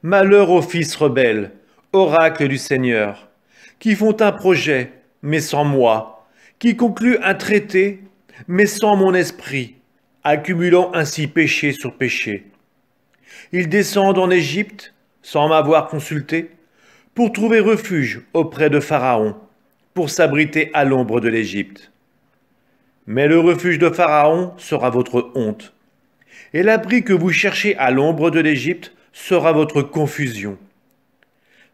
Malheur aux fils rebelles, oracle du Seigneur, qui font un projet, mais sans moi, qui concluent un traité, mais sans mon esprit, accumulant ainsi péché sur péché. Ils descendent en Égypte, sans m'avoir consulté, pour trouver refuge auprès de Pharaon, pour s'abriter à l'ombre de l'Égypte. Mais le refuge de Pharaon sera votre honte, et l'abri que vous cherchez à l'ombre de l'Égypte sera votre confusion.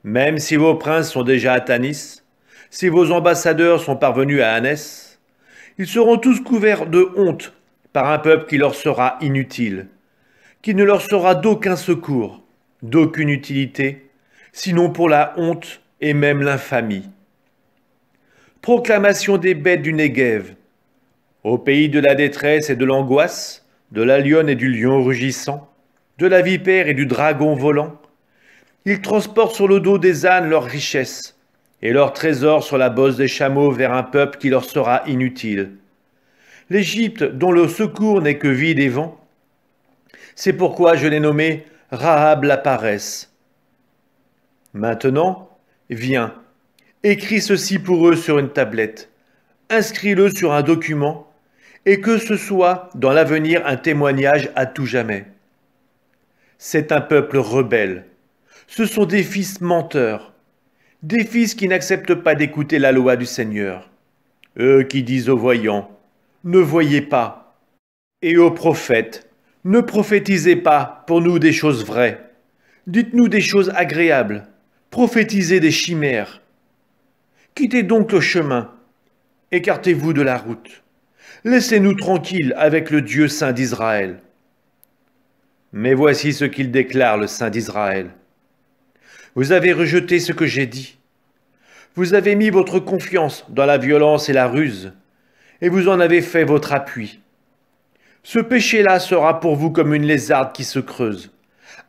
Même si vos princes sont déjà à Tanis, si vos ambassadeurs sont parvenus à Anès, ils seront tous couverts de honte par un peuple qui leur sera inutile, qui ne leur sera d'aucun secours, d'aucune utilité, sinon pour la honte et même l'infamie. Proclamation des bêtes du Néguev. Au pays de la détresse et de l'angoisse, de la lionne et du lion rugissant, de la vipère et du dragon volant, ils transportent sur le dos des ânes leurs richesses, et leurs trésors sur la bosse des chameaux vers un peuple qui leur sera inutile. L'Égypte, dont le secours n'est que vide et vent, c'est pourquoi je l'ai nommé Rahab la paresse. Maintenant, viens, écris ceci pour eux sur une tablette, inscris-le sur un document, et que ce soit dans l'avenir un témoignage à tout jamais. C'est un peuple rebelle, ce sont des fils menteurs, des fils qui n'acceptent pas d'écouter la loi du Seigneur, eux qui disent aux voyants, ne voyez pas, et aux prophètes, ne prophétisez pas pour nous des choses vraies, dites-nous des choses agréables, prophétisez des chimères. Quittez donc le chemin, écartez-vous de la route. Laissez-nous tranquilles avec le Dieu saint d'Israël. Mais voici ce qu'il déclare, le Saint d'Israël. Vous avez rejeté ce que j'ai dit. Vous avez mis votre confiance dans la violence et la ruse, et vous en avez fait votre appui. Ce péché-là sera pour vous comme une lézarde qui se creuse.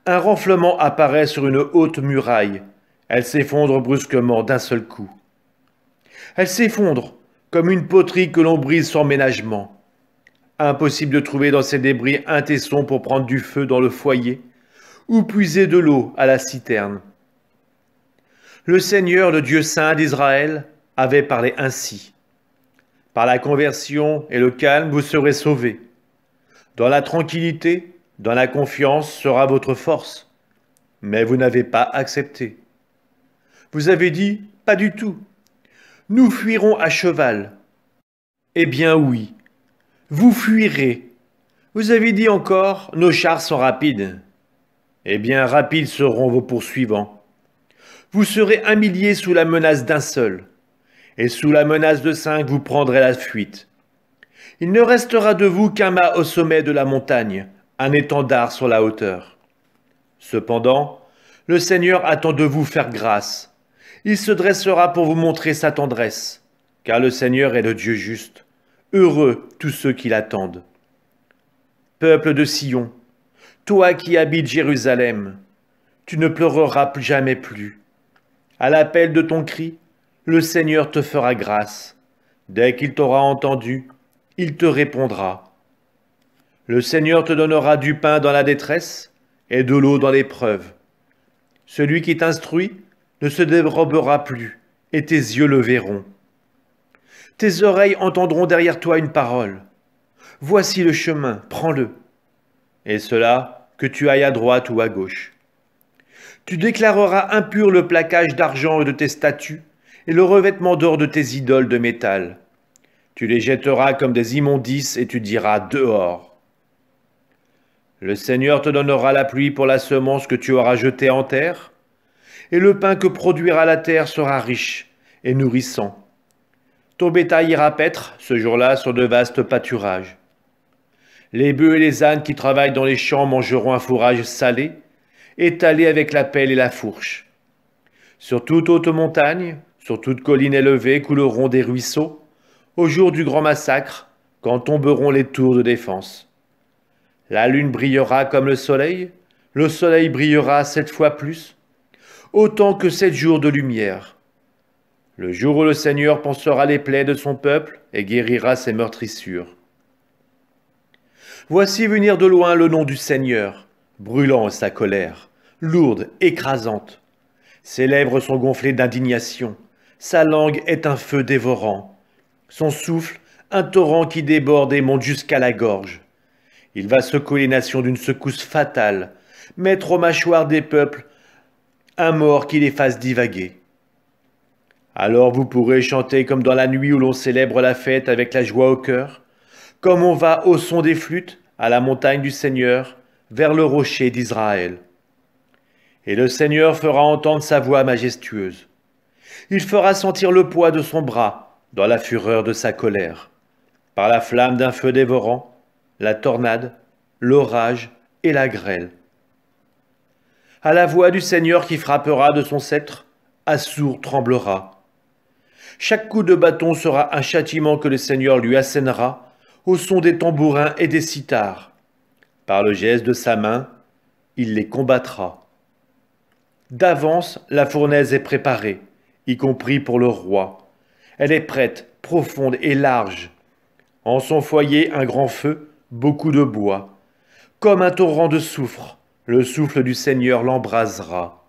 Un renflement apparaît sur une haute muraille. Elle s'effondre brusquement d'un seul coup. Elle s'effondre comme une poterie que l'on brise sans ménagement. Impossible de trouver dans ces débris un tesson pour prendre du feu dans le foyer ou puiser de l'eau à la citerne. Le Seigneur, le Dieu saint d'Israël, avait parlé ainsi. Par la conversion et le calme, vous serez sauvés. Dans la tranquillité, dans la confiance sera votre force. Mais vous n'avez pas accepté. Vous avez dit, pas du tout. Nous fuirons à cheval. Eh bien oui, vous fuirez. Vous avez dit encore, nos chars sont rapides. Eh bien rapides seront vos poursuivants. Vous serez 1 millier sous la menace d'un seul, et sous la menace de 5, vous prendrez la fuite. Il ne restera de vous qu'un mât au sommet de la montagne, un étendard sur la hauteur. Cependant, le Seigneur attend de vous faire grâce. Il se dressera pour vous montrer sa tendresse, car le Seigneur est le Dieu juste. Heureux tous ceux qui l'attendent. Peuple de Sion, toi qui habites Jérusalem, tu ne pleureras jamais plus. À l'appel de ton cri, le Seigneur te fera grâce. Dès qu'il t'aura entendu, il te répondra. Le Seigneur te donnera du pain dans la détresse et de l'eau dans l'épreuve. Celui qui t'instruit ne se dérobera plus, et tes yeux le verront. Tes oreilles entendront derrière toi une parole. Voici le chemin, prends-le. Et cela, que tu ailles à droite ou à gauche. Tu déclareras impur le plaquage d'argent de tes statues et le revêtement d'or de tes idoles de métal. Tu les jetteras comme des immondices et tu diras dehors. Le Seigneur te donnera la pluie pour la semence que tu auras jetée en terre, et le pain que produira la terre sera riche et nourrissant. Ton bétail ira paître ce jour-là sur de vastes pâturages. Les bœufs et les ânes qui travaillent dans les champs mangeront un fourrage salé, étalé avec la pelle et la fourche. Sur toute haute montagne, sur toute colline élevée couleront des ruisseaux, au jour du grand massacre, quand tomberont les tours de défense. La lune brillera comme le soleil brillera 7 fois plus, autant que 7 jours de lumière. Le jour où le Seigneur pansera les plaies de son peuple et guérira ses meurtrissures. Voici venir de loin le nom du Seigneur, brûlant sa colère, lourde, écrasante. Ses lèvres sont gonflées d'indignation. Sa langue est un feu dévorant. Son souffle, un torrent qui déborde et monte jusqu'à la gorge. Il va secouer les nations d'une secousse fatale, mettre aux mâchoires des peuples un mort qui les fasse divaguer. Alors vous pourrez chanter comme dans la nuit où l'on célèbre la fête avec la joie au cœur, comme on va au son des flûtes, à la montagne du Seigneur, vers le rocher d'Israël. Et le Seigneur fera entendre sa voix majestueuse. Il fera sentir le poids de son bras dans la fureur de sa colère, par la flamme d'un feu dévorant, la tornade, l'orage et la grêle. À la voix du Seigneur qui frappera de son sceptre, Assour tremblera. Chaque coup de bâton sera un châtiment que le Seigneur lui assènera au son des tambourins et des cithars. Par le geste de sa main, il les combattra. D'avance, la fournaise est préparée, y compris pour le roi. Elle est prête, profonde et large. En son foyer, un grand feu, beaucoup de bois. Comme un torrent de soufre, le souffle du Seigneur l'embrasera.